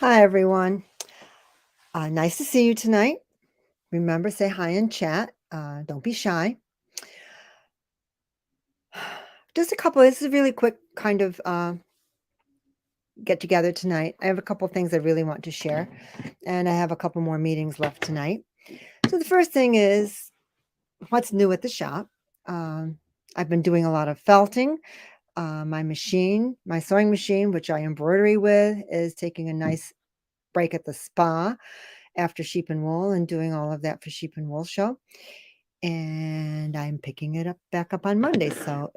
Hi, everyone. Nice to see you tonight. Remember, say hi in chat. Don't be shy. Just a couple. This is a really quick kind of get together tonight. I have a couple things I really want to share, and I have a couple more meetings left tonight. So the first thing is what's new at the shop. Um, I've been doing a lot of felting. My sewing machine, which I embroidery with, is taking a nice break at the spa after sheep and wool and doing all of that for sheep and wool show. And I'm picking it up back up on Monday, so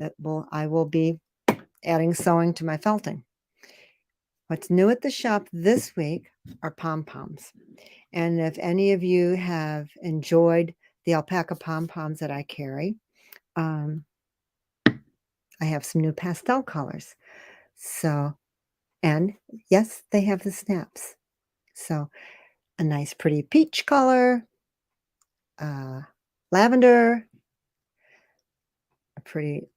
I will be adding sewing to my felting. What's new at the shop this week are pom-poms. And if any of you have enjoyed the alpaca pom-poms that I carry, um, I have some new pastel colors. So, and yes, they have the snaps. So a nice pretty peach color, uh, lavender, a pretty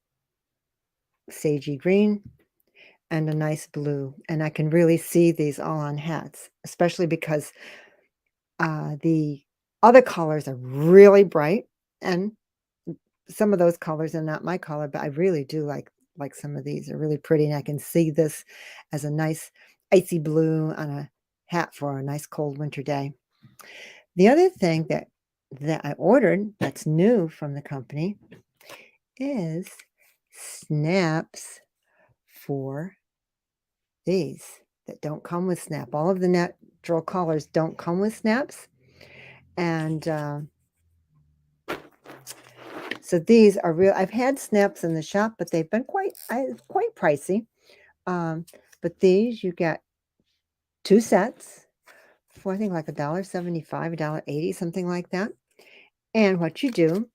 sagey green, and a nice blue. And I can really see these all on hats, especially because the other colors are really bright, and some of those colors are not my color, but I really do like some of these are really pretty, and I can see this as a nice icy blue on a hat for a nice cold winter day. The other thing that I ordered that's new from the company is snaps for these that don't come with snap. All of the natural colors don't come with snaps. And so these are real. I've had snaps in the shop, but they've been quite pricey. Um, but these you get 2 sets for I think like $1.75, $1.80, something like that. And what you do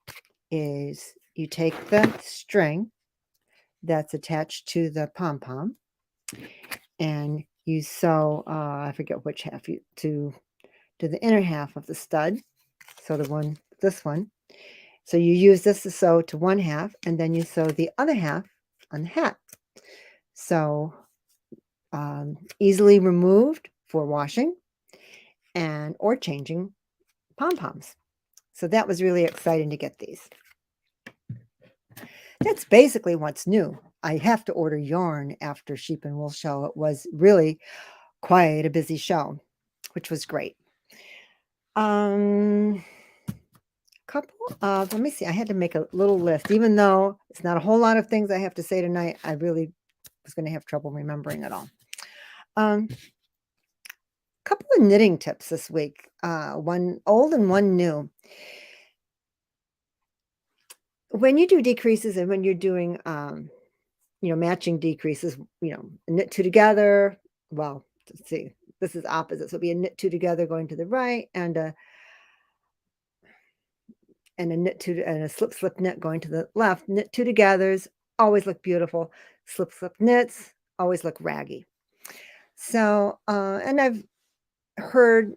is you take the string that's attached to the pom-pom and you sew, I forget which half you to the inner half of the stud. So this one. So you use this to sew to one half, and then you sew the other half on the hat. So easily removed for washing and or changing pom-poms. So that was really exciting to get these. That's basically what's new. I have to order yarn after Sheep and Wool Show. It was really quite a busy show, which was great. Couple of, let me see, I had to make a little list. Even though it's not a whole lot of things I have to say tonight, I really was going to have trouble remembering it all. Couple of knitting tips this week, one old and one new. When you do decreases and when you're doing, matching decreases, knit two together. Well, let's see, this is opposite. So it'll be a knit two together going to the right and a knit two and a slip knit going to the left. Knit two togethers always look beautiful. Slip knits always look raggy. So, and I've heard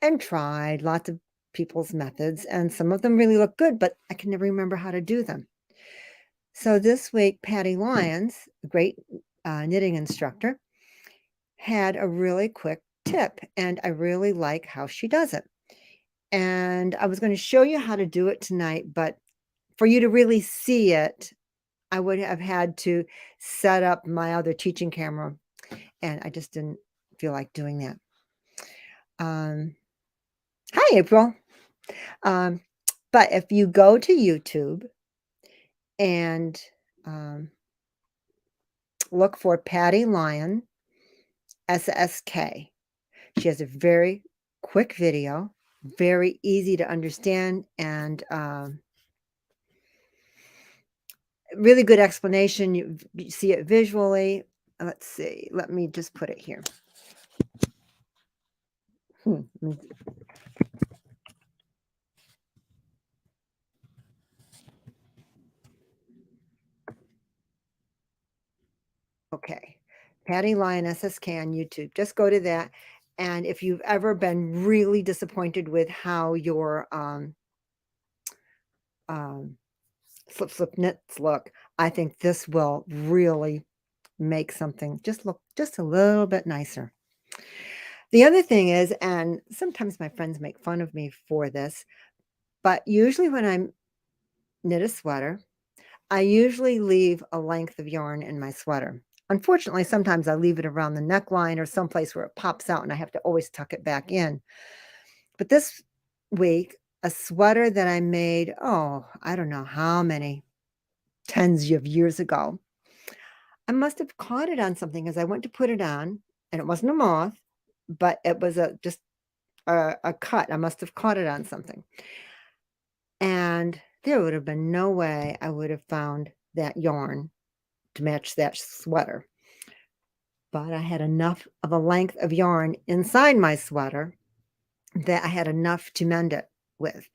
and tried lots of people's methods, and some of them really look good, but I can never remember how to do them. So this week, Patty Lyons, a great knitting instructor, had a really quick tip, and I really like how she does it. And I was going to show you how to do it tonight, but for you to really see it, I would have had to set up my other teaching camera, and I just didn't feel like doing that. Hi, April. But if you go to YouTube and look for Patty Lyon SSK, she has a very quick video, very easy to understand, and really good explanation. You see it visually. Let's see. Let me just put it here. Okay. Patty Lyon SSK on YouTube. Just go to that. And if you've ever been really disappointed with how your slip knits look, I think this will really make something just look just a little bit nicer. The other thing is, and sometimes my friends make fun of me for this, but usually when I knit a sweater, I usually leave a length of yarn in my sweater. Unfortunately, sometimes I leave it around the neckline or someplace where it pops out and I have to always tuck it back in. But this week, a sweater that I made, oh, I don't know how many tens of years ago, I must have caught it on something as I went to put it on, and it wasn't a moth, but it was just a cut. I must have caught it on something. And there would have been no way I would have found that yarn to match that sweater. But I had enough of a length of yarn inside my sweater that I had enough to mend it with.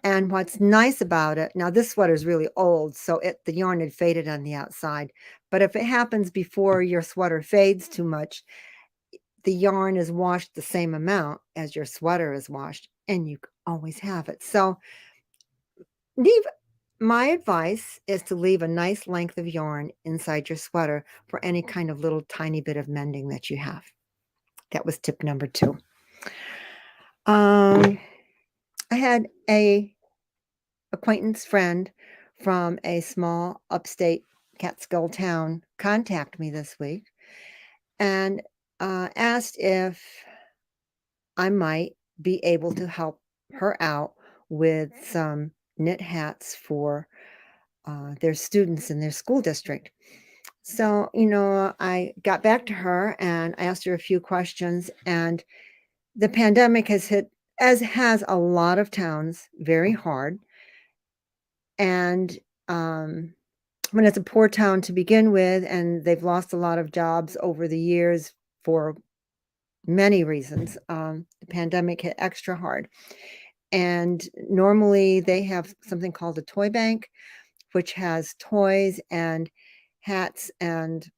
And what's nice about it, now this sweater is really old, so the yarn had faded on the outside. But if it happens before your sweater fades too much, the yarn is washed the same amount as your sweater is washed, and you always have it. So my advice is to leave a nice length of yarn inside your sweater for any kind of little tiny bit of mending that you have. That was tip number 2. I had a acquaintance friend from a small upstate Catskill town contact me this week and asked if I might be able to help her out with some knit hats for their students in their school district. So, I got back to her and I asked her a few questions, and the pandemic has hit, as has a lot of towns, very hard. And when it's a poor town to begin with, and they've lost a lot of jobs over the years for many reasons, the pandemic hit extra hard. And normally they have something called a toy bank, which has toys and hats and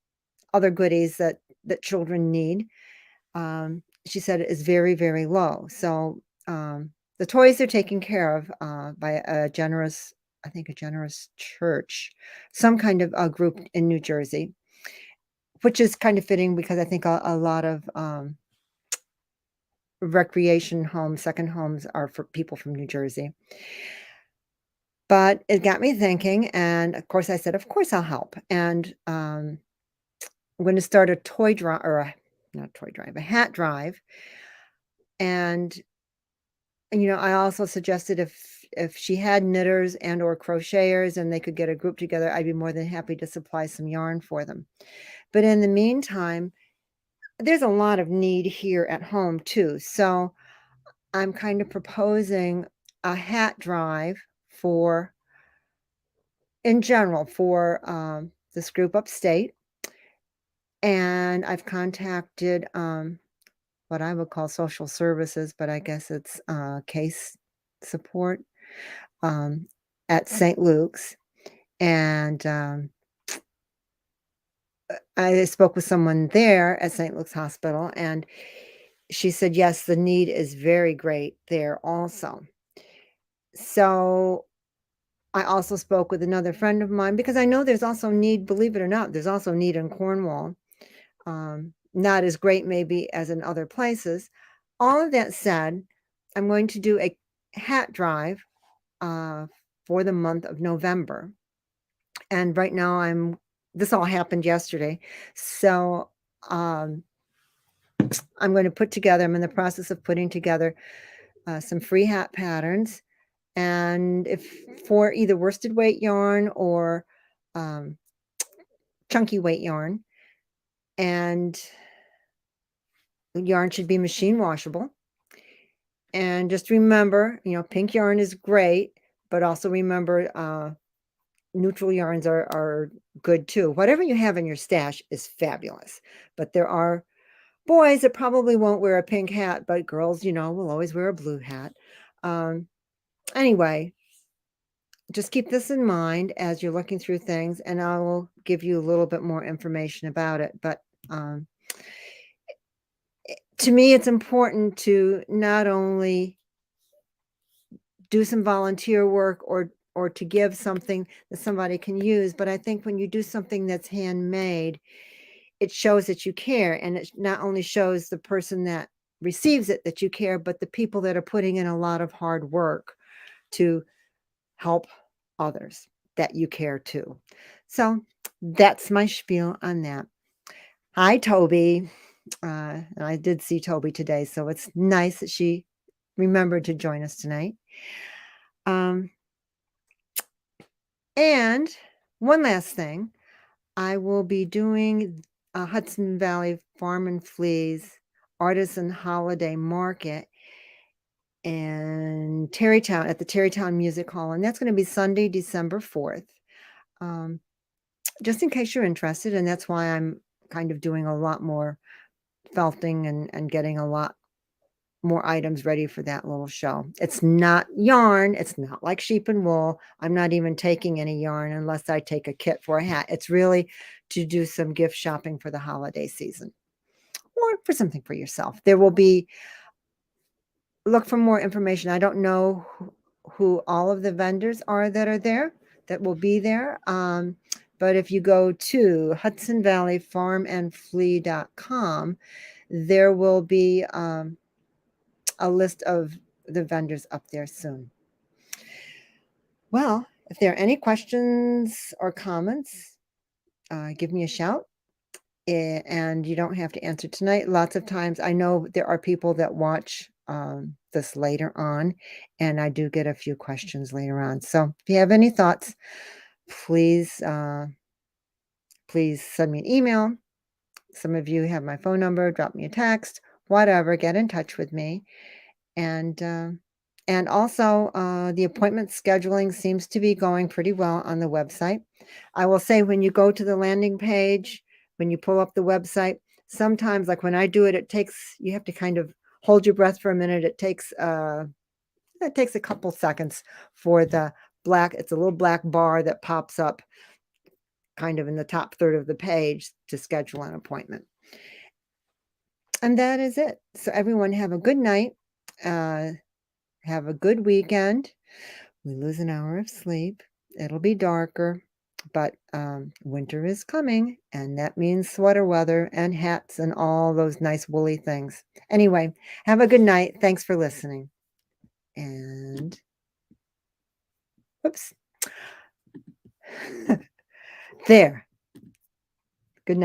other goodies that children need. She said it is very, very low. So the toys are taken care of by a generous, I think, a generous church, some kind of a group in New Jersey, which is kind of fitting because I think a lot of recreation homes, second homes, are for people from New Jersey. But it got me thinking, and of course I said, of course I'll help. And I'm going to start a toy drive, or not toy drive, a hat drive. And I also suggested if she had knitters and or crocheters and they could get a group together, I'd be more than happy to supply some yarn for them. But in the meantime, there's a lot of need here at home too. So I'm kind of proposing a hat drive in general, for this group upstate. And I've contacted what I would call social services, but I guess it's case support um, at St. Luke's. And I spoke with someone there at St. Luke's Hospital, and she said, yes, the need is very great there also. So I also spoke with another friend of mine because I know there's also need, believe it or not, there's also need in Cornwall. Not as great maybe as in other places. All of that said, I'm going to do a hat drive for the month of November. And right now this all happened yesterday. So I'm going to I'm in the process of putting together some free hat patterns. And if for either worsted weight yarn or chunky weight yarn, and the yarn should be machine washable. And just remember, pink yarn is great, but also remember neutral yarns are good too. Whatever you have in your stash is fabulous. But there are boys that probably won't wear a pink hat, but girls, will always wear a blue hat. Anyway, just keep this in mind as you're looking through things, and I will give you a little bit more information about it. But to me, it's important to not only do some volunteer work or to give something that somebody can use, but I think when you do something that's handmade, it shows that you care, and it not only shows the person that receives it that you care, but the people that are putting in a lot of hard work to help others, that you care too. So that's my spiel on that. Hi, Toby. And I did see Toby today, so it's nice that she remembered to join us tonight. And one last thing, I will be doing a Hudson Valley Farm and Fleas Artisan Holiday Market in Terrytown at the Terrytown Music Hall, and that's going to be Sunday, December 4th. Just in case you're interested, and that's why I'm kind of doing a lot more felting and getting a lot more items ready for that little show. It's not yarn. It's not like sheep and wool. I'm not even taking any yarn unless I take a kit for a hat. It's really to do some gift shopping for the holiday season or for something for yourself. There will be, look for more information. I don't know who all of the vendors are that will be there. But if you go to HudsonValleyFarmandFlea.com, there will be a list of the vendors up there soon. Well, if there are any questions or comments, give me a shout. And you don't have to answer tonight. Lots of times I know there are people that watch this later on, and I do get a few questions later on. So if you have any thoughts, please send me an email. Some of you have my phone number, drop me a text, whatever, get in touch with me. And also, the appointment scheduling seems to be going pretty well on the website. I will say when you go to the landing page, when you pull up the website, sometimes, like when I do it, you have to kind of hold your breath for a minute. It takes a couple seconds for it's a little black bar that pops up kind of in the top third of the page to schedule an appointment. And that is it. So everyone have a good night. Have a good weekend. We lose an hour of sleep. It'll be darker, but winter is coming, and that means sweater weather and hats and all those nice woolly things. Anyway, have a good night. Thanks for listening. And whoops. There.